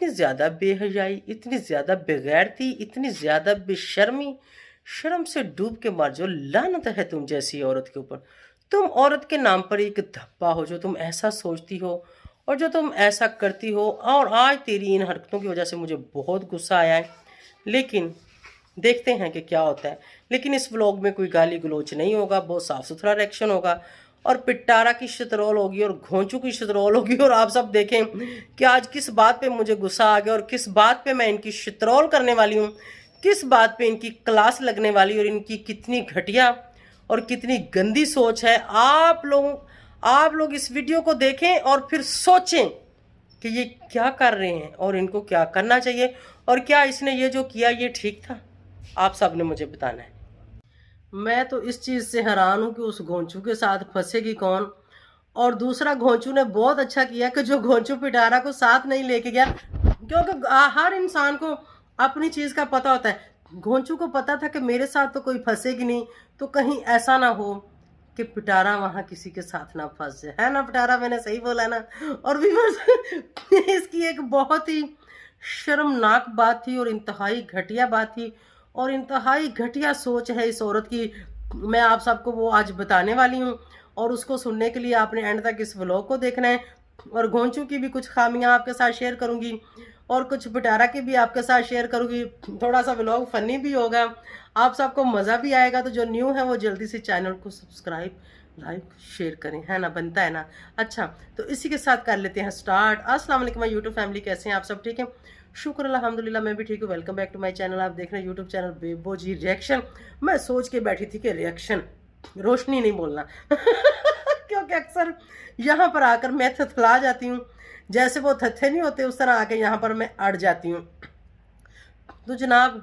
इतनी ज़्यादा बेहयाई, इतनी ज़्यादा बेगैरती, इतनी ज़्यादा बेशर्मी, शर्म से डूब के मर जाओ। लानत है तुम जैसी औरत के ऊपर। तुम औरत के नाम पर एक धब्बा हो, जो तुम ऐसा सोचती हो और जो तुम ऐसा करती हो। और आज तेरी इन हरकतों की वजह से मुझे बहुत गुस्सा आया है, लेकिन देखते हैं कि क्या होता है। लेकिन इस व्लॉग में कोई गाली गलोच नहीं होगा, बहुत साफ सुथरा रिएक्शन होगा और पिटारा की शतरौल होगी और घोंचू की शतरौल होगी। और आप सब देखें कि आज किस बात पे मुझे गुस्सा आ गया और किस बात पे मैं इनकी शतरौल करने वाली हूँ, किस बात पे इनकी क्लास लगने वाली और इनकी कितनी घटिया और कितनी गंदी सोच है। आप लोग इस वीडियो को देखें और फिर सोचें कि ये क्या कर रहे हैं और इनको क्या करना चाहिए, और क्या इसने ये जो किया ये ठीक था। आप सब ने मुझे बताना है। मैं तो इस चीज़ से हैरान हूँ कि उस घोंचू के साथ फंसेगी कौन। और दूसरा, घोंचू ने बहुत अच्छा किया कि जो घोंचू पिटारा को साथ नहीं लेके गया, क्योंकि हर इंसान को अपनी चीज़ का पता होता है। घोंचू को पता था कि मेरे साथ तो कोई फंसेगी नहीं, तो कहीं ऐसा ना हो कि पिटारा वहाँ किसी के साथ ना फंस जाए, है ना पिटारा? मैंने सही बोला ना? और भी इसकी एक बहुत ही शर्मनाक बात थी और इंतहाई घटिया बात थी और इंतहाई घटिया सोच है इस औरत की। मैं आप सबको वो आज बताने वाली हूँ और उसको सुनने के लिए आपने एंड तक इस व्लॉग को देखना है। और घोंचू की भी कुछ खामियां आपके साथ शेयर करूंगी और कुछ पिटारा की भी आपके साथ शेयर करूंगी। थोड़ा सा व्लॉग फनी भी होगा, आप सबको मज़ा भी आएगा। तो जो न्यू है वो जल्दी से चैनल को सब्सक्राइब, लाइक, शेयर करें, है ना? बनता है ना? अच्छा, तो इसी के साथ कर लेते हैं स्टार्ट। अस्सलाम वालेकुम यूट्यूब फैमिली, कैसे हैं आप सब? ठीक है, शुक्र अल्हम्दुलिल्लाह, मैं भी ठीक हूँ। Welcome back to my channel. आप देख रहे हैं YouTube channel Bebo ji reaction. मैं सोच के बैठी थी कि रिएक्शन, रोशनी नहीं बोलना क्योंकि अक्सर यहाँ पर आकर मैं थथला जाती हूँ, जैसे वो थथे नहीं होते उस तरह आके यहाँ पर मैं अड़ जाती हूँ। तो जनाब,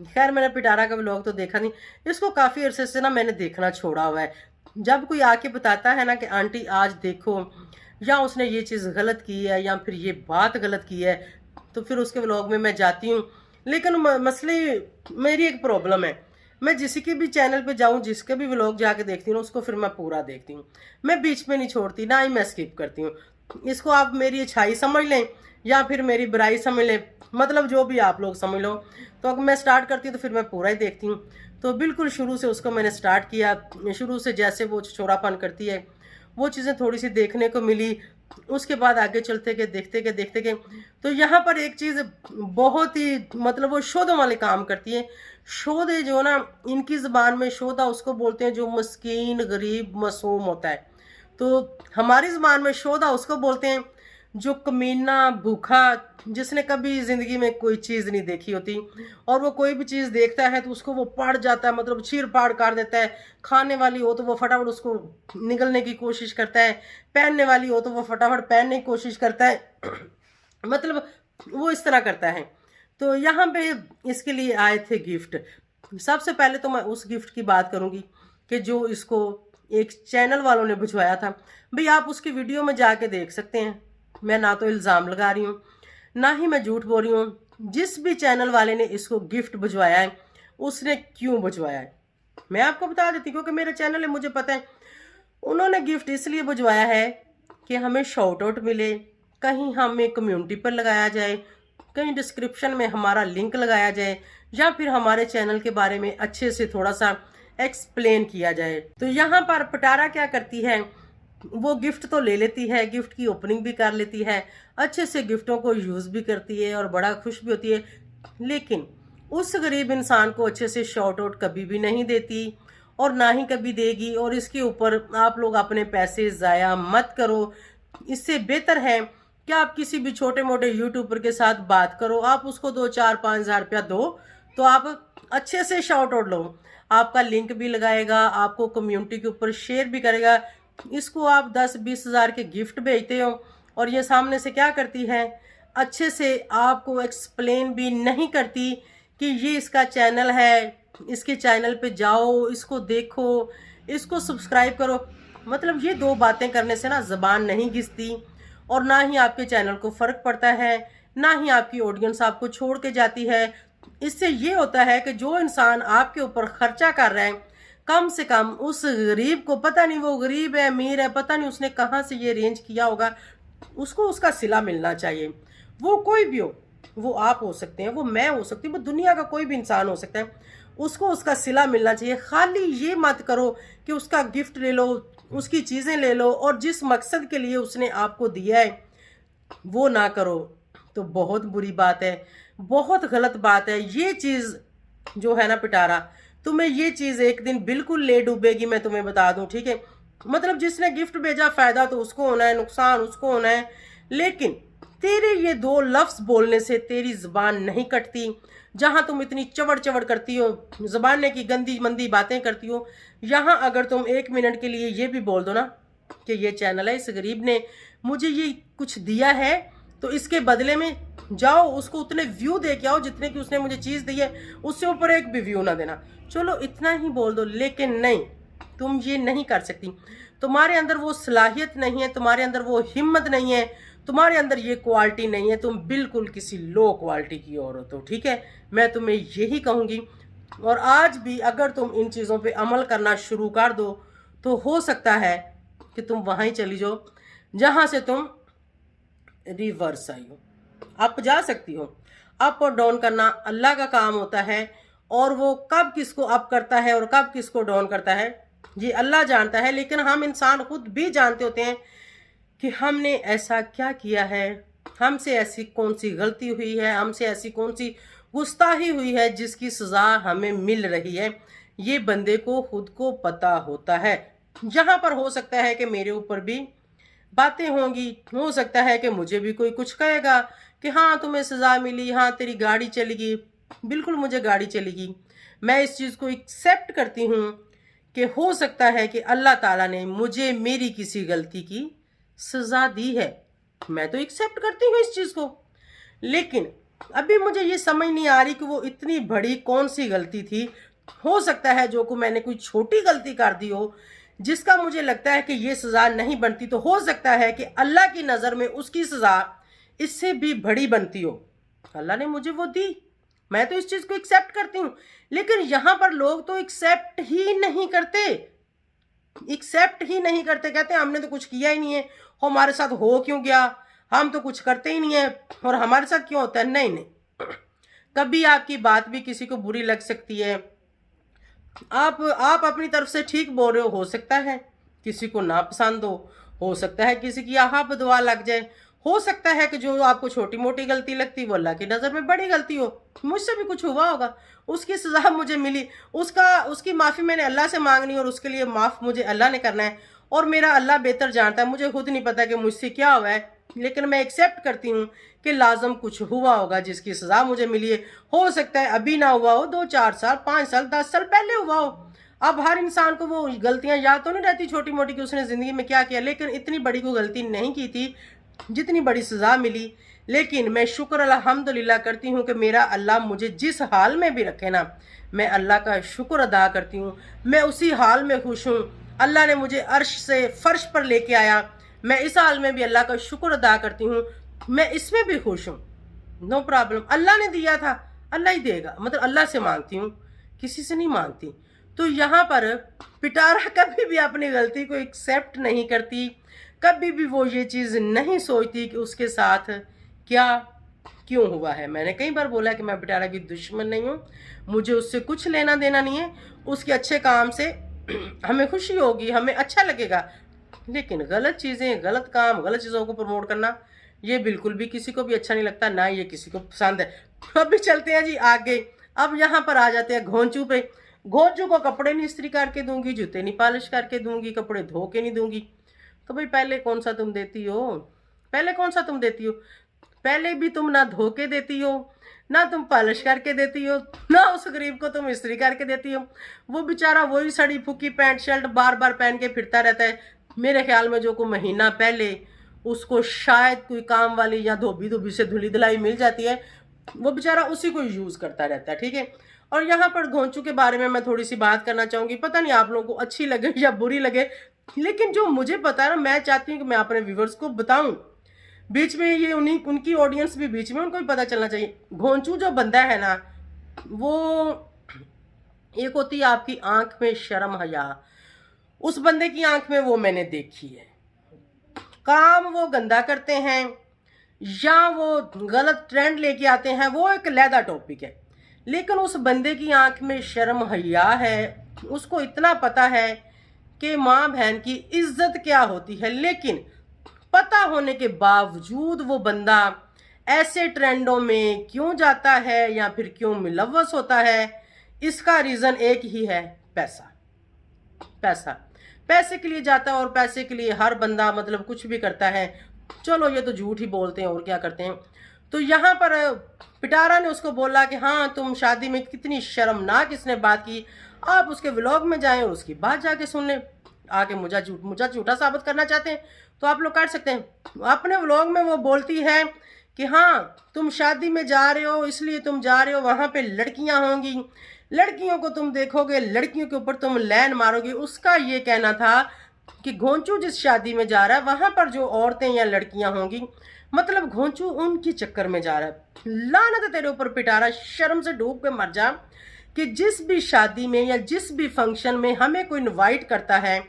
खैर मैंने पिटारा का व्लॉग तो देखा नहीं, इसको काफ़ी अरसे से ना मैंने देखना छोड़ा हुआ है। जब कोई आके बताता है ना कि आंटी आज देखो, या उसने ये चीज़ गलत की है या फिर ये बात गलत की है, तो फिर उसके व्लॉग में मैं जाती हूँ। लेकिन मसले, मेरी एक प्रॉब्लम है, मैं जिसी के भी चैनल पे जाऊँ, जिसके भी व्लॉग जाके देखती हूँ उसको फिर मैं पूरा देखती हूँ। मैं बीच में नहीं छोड़ती, ना ही मैं स्किप करती हूँ। इसको आप मेरी अच्छाई समझ लें या फिर मेरी बुराई समझ लें, मतलब जो भी आप लोग समझ लो। तो अगर मैं स्टार्ट करती हूँ तो फिर मैं पूरा ही देखती हूँ। तो बिल्कुल शुरू से उसको मैंने स्टार्ट किया। शुरू से जैसे वो छोरापन करती है वो चीज़ें थोड़ी सी देखने को मिली। उसके बाद आगे चलते गए, देखते गए तो यहाँ पर एक चीज़ बहुत ही, मतलब वो शोधा वाले काम करती है। शोधे जो ना, इनकी ज़बान में शोधा उसको बोलते हैं जो मस्कीन, गरीब, मासूम होता है। तो हमारी ज़बान में शोधा उसको बोलते हैं जो कमीना, भूखा, जिसने कभी ज़िंदगी में कोई चीज़ नहीं देखी होती और वो कोई भी चीज़ देखता है तो उसको वो पड़ जाता है, मतलब चीर फाड़ कर देता है। खाने वाली हो तो वो फटाफट उसको निगलने की कोशिश करता है, पहनने वाली हो तो वो फटाफट पहनने की कोशिश करता है मतलब वो इस तरह करता है। तो यहाँ पे इसके लिए आए थे गिफ्ट। सबसे पहले तो मैं उस गिफ्ट की बात करूँगी कि जो इसको एक चैनल वालों ने भिजवाया था। भाई आप उसकी वीडियो में जाके देख सकते हैं, मैं ना तो इल्ज़ाम लगा रही हूँ ना ही मैं झूठ बोल रही हूँ। जिस भी चैनल वाले ने इसको गिफ्ट भिजवाया है उसने क्यों भिजवाया है मैं आपको बता देती हूँ, क्योंकि मेरा चैनल है, मुझे पता है। उन्होंने गिफ्ट इसलिए भिजवाया है कि हमें शाउट आउट मिले, कहीं हमें कम्युनिटी पर लगाया जाए, कहीं डिस्क्रिप्शन में हमारा लिंक लगाया जाए, या फिर हमारे चैनल के बारे में अच्छे से थोड़ा सा एक्सप्लेन किया जाए। तो यहाँ पर पिटारा क्या करती है, वो गिफ्ट तो ले लेती है, गिफ्ट की ओपनिंग भी कर लेती है, अच्छे से गिफ्टों को यूज़ भी करती है और बड़ा खुश भी होती है, लेकिन उस गरीब इंसान को अच्छे से शॉर्ट आउट कभी भी नहीं देती और ना ही कभी देगी। और इसके ऊपर आप लोग अपने पैसे ज़ाया मत करो। इससे बेहतर है कि आप किसी भी छोटे मोटे यूट्यूबर के साथ बात करो, आप उसको 2-4-5 हज़ार रुपया दो तो आप अच्छे से शॉर्ट आउट लो, आपका लिंक भी लगाएगा, आपको कम्युनिटी के ऊपर शेयर भी करेगा। इसको आप 10-20 हज़ार के गिफ्ट भेजते हो और ये सामने से क्या करती है, अच्छे से आपको एक्सप्लेन भी नहीं करती कि ये इसका चैनल है, इसके चैनल पे जाओ, इसको देखो, इसको सब्सक्राइब करो। मतलब ये दो बातें करने से ना ज़बान नहीं घिसती और ना ही आपके चैनल को फ़र्क पड़ता है, ना ही आपकी ऑडियंस आपको छोड़ के जाती है। इससे ये होता है कि जो इंसान आपके ऊपर खर्चा कर रहा है, कम से कम उस गरीब को, पता नहीं वो गरीब है अमीर है, पता नहीं उसने कहाँ से ये अरेंज किया होगा, उसको उसका सिला मिलना चाहिए। वो कोई भी हो, वो आप हो सकते हैं, वो मैं हो सकती हूँ, वो दुनिया का कोई भी इंसान हो सकता है, उसको उसका सिला मिलना चाहिए। खाली ये मत करो कि उसका गिफ्ट ले लो, उसकी चीज़ें ले लो और जिस मकसद के लिए उसने आपको दिया है वो ना करो, तो बहुत बुरी बात है, बहुत गलत बात है। ये चीज़ जो है ना पिटारा, तुम्हें ये चीज़ एक दिन बिल्कुल ले डूबेगी, मैं तुम्हें बता दूं, ठीक है। मतलब जिसने गिफ्ट भेजा, फ़ायदा तो उसको होना है, नुकसान उसको होना है, लेकिन तेरे ये दो लफ्ज़ बोलने से तेरी ज़ुबान नहीं कटती। जहाँ तुम इतनी चवड़ चवड़ करती हो, ज़बान की गंदी मंदी बातें करती हो, यहाँ अगर तुम 1 मिनट के लिए ये भी बोल दो ना कि ये चैनल है, इस गरीब ने मुझे ये कुछ दिया है, तो इसके बदले में जाओ उसको उतने व्यू दे के आओ जितने की उसने मुझे चीज़ दी है, उससे ऊपर एक भी व्यू ना देना, चलो इतना ही बोल दो। लेकिन नहीं, तुम ये नहीं कर सकती, तुम्हारे अंदर वो सलाहियत नहीं है, तुम्हारे अंदर वो हिम्मत नहीं है, तुम्हारे अंदर ये क्वालिटी नहीं है, तुम बिल्कुल किसी लो क्वालिटी की औरत हो, ठीक है। मैं तुम्हें यही कहूँगी, और आज भी अगर तुम इन चीज़ों पे अमल करना शुरू कर दो तो हो सकता है कि तुम वहाँ ही चली जाओ जहाँ से तुम रिवर्स आई हो। अप जा सकती हो, अप और डाउन करना अल्लाह का काम होता है, और वो कब किसको अप करता है और कब किसको डाउन करता है ये अल्लाह जानता है। लेकिन हम इंसान खुद भी जानते होते हैं कि हमने ऐसा क्या किया है, हमसे ऐसी कौन सी गलती हुई है, हमसे ऐसी कौन सी गुस्ताही हुई है जिसकी सज़ा हमें मिल रही है। ये बंदे को खुद को पता होता है। यहाँ पर हो सकता है कि मेरे ऊपर भी बातें होंगी, हो सकता है कि मुझे भी कोई कुछ कहेगा कि हाँ तुम्हें सज़ा मिली, हाँ तेरी गाड़ी चलेगी, बिल्कुल मुझे गाड़ी चलेगी। मैं इस चीज़ को एक्सेप्ट करती हूँ कि हो सकता है कि अल्लाह ताला ने मुझे मेरी किसी गलती की सज़ा दी है, मैं तो एक्सेप्ट करती हूँ इस चीज़ को। लेकिन अभी मुझे ये समझ नहीं आ रही कि वो इतनी बड़ी कौन सी गलती थी। हो सकता है जो को मैंने कोई छोटी गलती कर दी हो जिसका मुझे लगता है कि ये सज़ा नहीं बनती, तो हो सकता है कि अल्लाह की नज़र में उसकी सज़ा इससे भी बड़ी बनती हो। अल्लाह ने मुझे वो दी, मैं तो इस चीज़ को एक्सेप्ट करती हूँ। लेकिन यहाँ पर लोग तो एक्सेप्ट ही नहीं करते, एक्सेप्ट ही नहीं करते, कहते हैं हमने तो कुछ किया ही नहीं है, हमारे साथ हो क्यों गया, हम तो कुछ करते ही नहीं है और हमारे साथ क्यों होता है। नहीं नहीं, कभी आपकी बात भी किसी को बुरी लग सकती है, आप अपनी तरफ से ठीक बोल रहे हो सकता है किसी को ना पसंद हो सकता है किसी की आहा बदुआ लग जाए, हो सकता है कि जो आपको छोटी मोटी गलती लगती वो अल्लाह की नज़र में बड़ी गलती हो। मुझसे भी कुछ हुआ होगा, उसकी सज़ा मुझे मिली, उसकी माफ़ी मैंने अल्लाह से मांगनी और उसके लिए माफ़ मुझे अल्लाह ने करना है, और मेरा अल्लाह बेहतर जानता है, मुझे खुद नहीं पता कि मुझसे क्या हुआ है। लेकिन मैं एक्सेप्ट करती हूँ कि लाजम कुछ हुआ होगा जिसकी सज़ा मुझे मिली है। हो सकता है अभी ना हुआ हो, 2-4 साल 5 साल 10 साल पहले हुआ हो। अब हर इंसान को वो गलतियां याद तो नहीं रहती छोटी मोटी कि उसने ज़िंदगी में क्या किया, लेकिन इतनी बड़ी कोई गलती नहीं की थी जितनी बड़ी सज़ा मिली। लेकिन मैं शुक्र अल्हम्दुलिल्लाह करती हूँ कि मेरा अल्लाह मुझे जिस हाल में भी रखे ना, मैं अल्लाह का शुक्र अदा करती हूँ, मैं उसी हाल में खुश हूँ। अल्लाह ने मुझे अर्श से फ़र्श पर लेके आया, मैं इस हाल में भी अल्लाह का शुक्र अदा करती हूँ, मैं इसमें भी खुश हूँ, नो प्रॉब्लम। अल्लाह ने दिया था, अल्लाह ही देगा, मतलब अल्लाह से मांगती हूँ, किसी से नहीं मांगती। तो यहाँ पर पिटारा कभी भी अपनी गलती को एक्सेप्ट नहीं करती, कभी भी वो ये चीज़ नहीं सोचती कि उसके साथ क्या क्यों हुआ है। मैंने कई बार बोला कि मैं पिटारा की दुश्मन नहीं हूँ, मुझे उससे कुछ लेना देना नहीं है, उसके अच्छे काम से हमें खुशी होगी, हमें अच्छा लगेगा। लेकिन गलत चीज़ें, गलत काम, गलत चीज़ों को प्रमोट करना ये बिल्कुल भी किसी को भी अच्छा नहीं लगता, ना ये किसी को पसंद है। अब भी चलते हैं जी आगे। अब यहाँ पर आ जाते हैं घोंचू पे। घोंचू को कपड़े नहीं इस्त्री करके दूंगी, जूते नहीं पॉलिश करके दूंगी, कपड़े धो के नहीं दूंगी। तो भाई पहले कौन सा तुम देती हो, पहले कौन सा तुम देती हो? पहले भी तुम ना धो के देती हो, ना तुम पॉलिश करके देती हो, ना उस गरीब को तुम इस्त्री करके देती हो। वो बेचारा वही सड़ी फूकी पैंट शर्ट बार बार पहन के फिरता रहता है। मेरे ख्याल में जो को महीना पहले उसको शायद कोई काम वाली या धोबी धोबी से धुली धुलाई मिल जाती है, वो बेचारा उसी को यूज़ करता रहता है, ठीक है। और यहाँ पर घोंचू के बारे में मैं थोड़ी सी बात करना चाहूँगी, पता नहीं आप लोगों को अच्छी लगे या बुरी लगे, लेकिन जो मुझे पता है ना, मैं चाहती हूँ कि मैं अपने व्यूवर्स को बताऊँ, बीच में ये उनकी ऑडियंस भी बीच में उनको भी पता चलना चाहिए। घोंचू जो बंदा है ना, वो एक होती है आपकी आंख में शर्म हया, उस बंदे की आंख में वो मैंने देखी है। काम वो गंदा करते हैं, या वो गलत ट्रेंड लेके आते हैं, वो एक अलहदा टॉपिक है। लेकिन उस बंदे की आंख में शर्म हया है, उसको इतना पता है कि माँ बहन की इज्जत क्या होती है, लेकिन पता होने के बावजूद वो बंदा ऐसे ट्रेंडों में क्यों जाता है या फिर क्यों मुलव्वस होता है। इसका रीज़न एक ही है, पैसा। पैसा, पैसे के लिए जाता है और पैसे के लिए हर बंदा मतलब कुछ भी करता है। चलो ये तो झूठ ही बोलते हैं और क्या करते हैं। तो यहाँ पर पिटारा ने उसको बोला कि हाँ तुम शादी में कितनी शर्मनाक इसने बात की, आप उसके व्लॉग में जाएं और उसकी बात जाके सुन लें। आगे मुझे झूठा साबित करना चाहते हैं तो आप लोग कर सकते हैं। अपने व्लॉग में वो बोलती है कि हाँ तुम शादी में जा रहे हो इसलिए तुम जा रहे हो, वहाँ पे लड़कियाँ होंगी, लड़कियों को तुम देखोगे, लड़कियों के ऊपर तुम लैन मारोगे। उसका ये कहना था कि घोंचू जिस शादी में जा रहा है वहाँ पर जो औरतें या लड़कियाँ होंगी, मतलब घोंचू उनकी चक्कर में जा रहा है। लानत है तेरे ऊपर पिटारा, शर्म से डूब के मर जा कि जिस भी शादी में या जिस भी फंक्शन में हमें कोई इनवाइट करता है,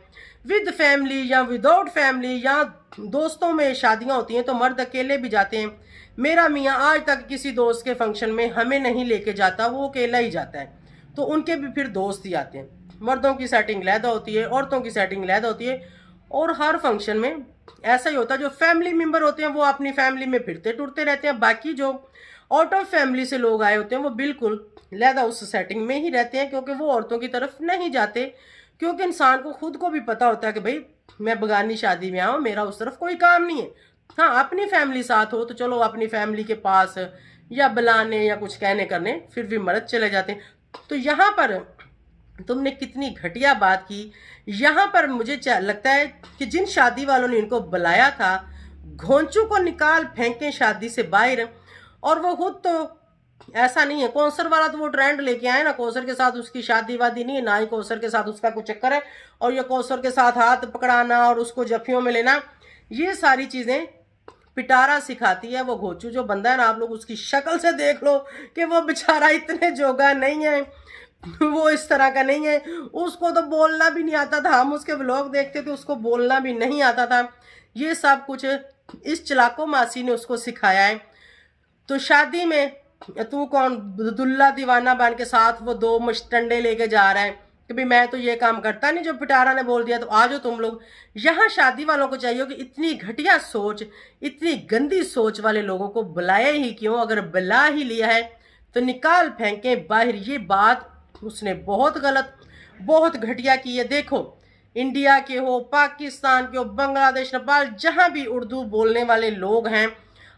विद फैमिली या विदाउट फैमिली या दोस्तों में शादियां होती हैं तो मर्द अकेले भी जाते हैं। मेरा मियाँ आज तक किसी दोस्त के फंक्शन में हमें नहीं लेके जाता, वो अकेला ही जाता है। तो उनके भी फिर दोस्त ही आते हैं। मर्दों की सेटिंग लहदा होती है, औरतों की सेटिंग लहदा होती है। और हर फंक्शन में ऐसा ही होता है, जो फैमिली मेम्बर होते हैं वो अपनी फैमिली में फिरते टुरते रहते हैं, बाकी जो आउट ऑफ फैमिली से लोग आए होते हैं वो बिल्कुल लहदा उस सेटिंग में ही रहते हैं, क्योंकि वो औरतों की तरफ नहीं जाते। क्योंकि इंसान को खुद को भी पता होता है कि भाई मैं बगानी शादी में आऊँ, मेरा उस तरफ कोई काम नहीं है। हाँ अपनी फैमिली साथ हो तो चलो अपनी फैमिली के पास या बुलाने या कुछ कहने करने फिर भी मर्द चले जाते हैं। तो यहाँ पर तुमने कितनी घटिया बात की। यहाँ पर मुझे लगता है कि जिन शादी वालों ने इनको बुलाया था, घोंचू को निकाल फेंके शादी से बाहर। और वो खुद तो ऐसा नहीं है, कौसर वाला तो वो ट्रेंड लेके आए ना, कौसर के साथ उसकी शादी वादी नहीं है, ना ही कौसर के साथ उसका कुछ चक्कर है। और ये कौसर के साथ हाथ पकड़ाना और उसको जफियों में लेना, ये सारी चीज़ें पिटारा सिखाती है। वो घोंचू जो बंदा है ना, आप लोग उसकी शक्ल से देख लो कि वो बेचारा इतने जोगा नहीं है, वो इस तरह का नहीं है। उसको तो बोलना भी नहीं आता था, हम उसके व्लॉग देखते थे, उसको बोलना भी नहीं आता था। ये सब कुछ इस चलाको मासी ने उसको सिखाया है। तो शादी में तू कौन दुल्ला दीवाना बन के साथ वो दो मस्टंडे लेके जा रहा है कि भाई मैं तो ये काम करता नहीं, जो पिटारा ने बोल दिया तो आ जाओ तुम लोग। यहाँ शादी वालों को चाहिए कि इतनी घटिया सोच, इतनी गंदी सोच वाले लोगों को बुलाया ही क्यों। अगर बुला ही लिया है तो निकाल फेंके बाहर। ये बात उसने बहुत गलत, बहुत घटिया की है। देखो इंडिया के हो, पाकिस्तान के हो, बांग्लादेश, नेपाल, जहाँ भी उर्दू बोलने वाले लोग हैं,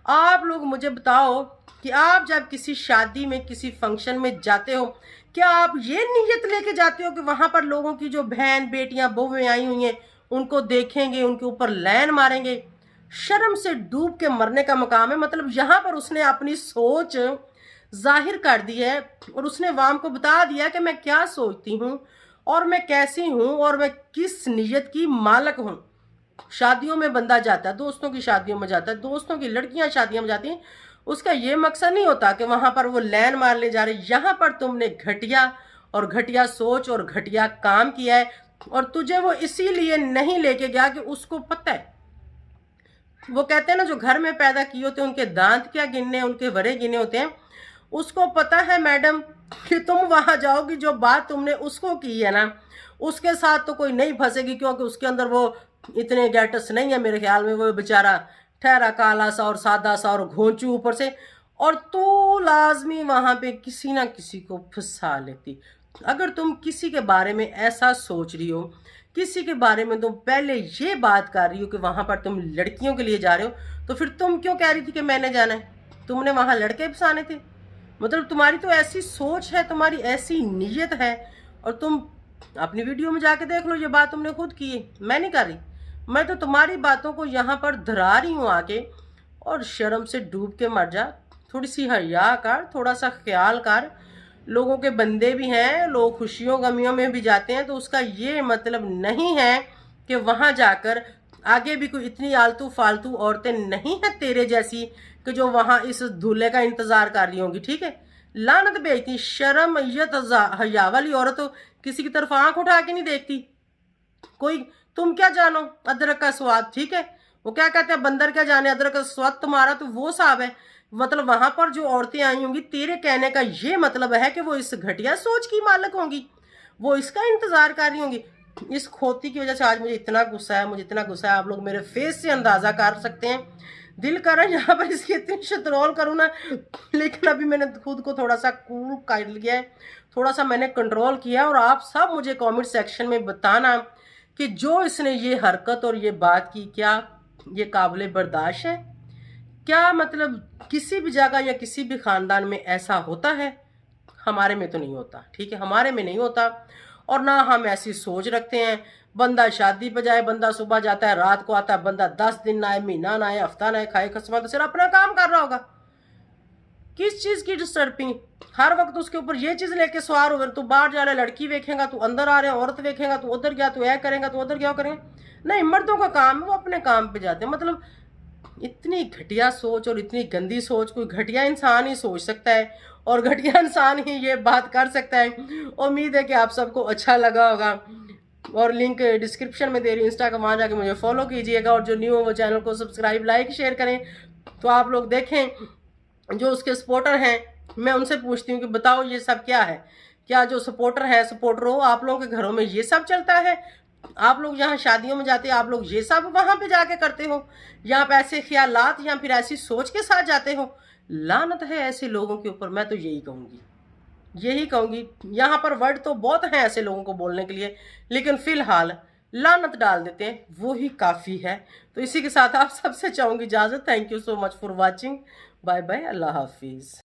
आप लोग मुझे बताओ कि आप जब किसी शादी में किसी फंक्शन में जाते हो, क्या आप ये नीयत लेके जाते हो कि वहाँ पर लोगों की जो बहन बेटियां बहुएं आई हुई हैं उनको देखेंगे, उनके ऊपर लैन मारेंगे? शर्म से डूब के मरने का मकाम है। मतलब यहाँ पर उसने अपनी सोच जाहिर कर दी है और उसने वाम को बता दिया कि मैं क्या सोचती हूँ और मैं कैसी हूँ और मैं किस नीयत की मालक हूँ। शादियों में बंदा जाता है, दोस्तों की शादियों में जाता है, दोस्तों की लड़कियां शादियों में जाती हैं, उसका ये मकसद नहीं होता कि वहां पर वो लैन मार ले जा रहे। यहाँ पर तुमने घटिया और घटिया सोच और घटिया काम किया है। और तुझे वो इसीलिए नहीं लेके गया कि उसको पता है, वो कहते हैं ना जो घर में पैदा किए होते हैं उनके दांत क्या गिनने, उनके वरे गिने होते हैं। उसको पता है मैडम कि तुम वहां जाओगी, जो बात तुमने उसको की है ना उसके साथ तो कोई नहीं फंसेगी, क्योंकि उसके अंदर वो इतने गैटस नहीं है मेरे ख्याल में। वो बेचारा ठहरा काला सा और सादा सा और घोंचू ऊपर से, और तू लाजमी वहां पे किसी ना किसी को फंसा लेती। अगर तुम किसी के बारे में ऐसा सोच रही हो, किसी के बारे में तुम पहले ये बात कर रही हो कि वहां पर तुम लड़कियों के लिए जा रहे हो, तो फिर तुम क्यों कह रही थी कि मैंने जाना है? तुमने वहां लड़के फंसाने थे। मतलब तुम्हारी तो ऐसी सोच है, तुम्हारी ऐसी नीयत है। और तुम अपनी वीडियो में जाके देख लो, ये बात तुमने खुद की है, मैं नहीं कर रही। मैं तो तुम्हारी बातों को यहाँ पर धरा रही हूँ आके। और शर्म से डूब के मर जा। थोड़ी सी हया कर, थोड़ा सा ख्याल कर। लोगों के बंदे भी हैं, लोग खुशियों गमियों में भी जाते हैं, तो उसका ये मतलब नहीं है कि वहाँ जाकर आगे भी कोई इतनी आलतू फालतू औरतें नहीं हैं तेरे जैसी कि जो वहाँ इस दूल्हे का इंतजार कर रही होंगी। ठीक है, लानत बेइज्जती, शर्म, इज्जत, हया वाली औरत तो किसी की तरफ आंख उठा के नहीं देखती कोई। तुम क्या जानो अदरक का स्वाद, ठीक है? वो क्या कहते हैं, बंदर क्या जाने अदरक का स्वाद तुम्हारा, तो वो साहब है। मतलब वहां पर जो औरतें आई होंगी, तेरे कहने का ये मतलब है कि वो इस घटिया सोच की मालिक होंगी, वो इसका इंतजार कर रही होंगी। इस खोती की वजह से आज मुझे इतना गुस्सा है, मुझे इतना गुस्सा है, आप लोग मेरे फेस से अंदाजा कर सकते हैं। दिल कर रहा है यहाँ पर इसकी इतनी शतरौल करूँ ना, लेकिन अभी मैंने खुद को थोड़ा सा कूल कर लिया है, थोड़ा सा मैंने कंट्रोल किया। और आप सब मुझे कमेंट सेक्शन में बताना कि जो इसने ये हरकत और ये बात की, क्या ये काबिल बर्दाश्त है? क्या मतलब किसी भी जगह या किसी भी खानदान में ऐसा होता है? हमारे में तो नहीं होता, ठीक है, हमारे में नहीं होता। और ना हम ऐसी सोच रखते हैं। बंदा शादी पे जाए, बंदा सुबह जाता है रात को आता है, बंदा 10 दिन ना आए, महीना ना आए, हफ्ता ना आए, खाए खसमा तो सिर्फ अपना काम कर रहा होगा। किस चीज की डिस्टर्बिंग? हर वक्त उसके ऊपर ये चीज लेके सवार हो गए, तू बाहर जा रहा है लड़की देखेगा, तू अंदर आ रहे हैं औरत देखेगा, तू उधर गया, तू यह करेगा, तू उधर क्या करेंगे। नहीं, मर्दों का काम है, वो अपने काम पे जाते हैं। मतलब इतनी घटिया सोच और इतनी गंदी सोच कोई घटिया इंसान ही सोच सकता है, और घटिया इंसान ही ये बात कर सकता है। उम्मीद है कि आप सबको अच्छा लगा होगा, और लिंक डिस्क्रिप्शन में दे रही हूँ इंस्टा का, वहाँ जाके मुझे फॉलो कीजिएगा। और जो न्यू हो वो चैनल को सब्सक्राइब लाइक शेयर करें। तो आप लोग देखें जो उसके सपोर्टर हैं, मैं उनसे पूछती हूँ कि बताओ ये सब क्या है? क्या जो सपोर्टर है, सपोर्टर हो, आप लोगों के घरों में ये सब चलता है? आप लोग यहाँ शादियों में जाते हैं, आप लोग ये सब वहां पे जाके करते हो, या आप ऐसे ख्यालात या फिर ऐसी सोच के साथ जाते हो? लानत है ऐसे लोगों के ऊपर, मैं तो यही कहूंगी, यही कहूंगी। यहाँ पर वर्ड तो बहुत हैं ऐसे लोगों को बोलने के लिए, लेकिन फिलहाल लानत डाल देते हैं, वो ही काफ़ी है। तो इसी के साथ आप सबसे चाहूंगी इजाज़त। Thank you so much for watching. Bye bye, अल्लाह हाफिज़।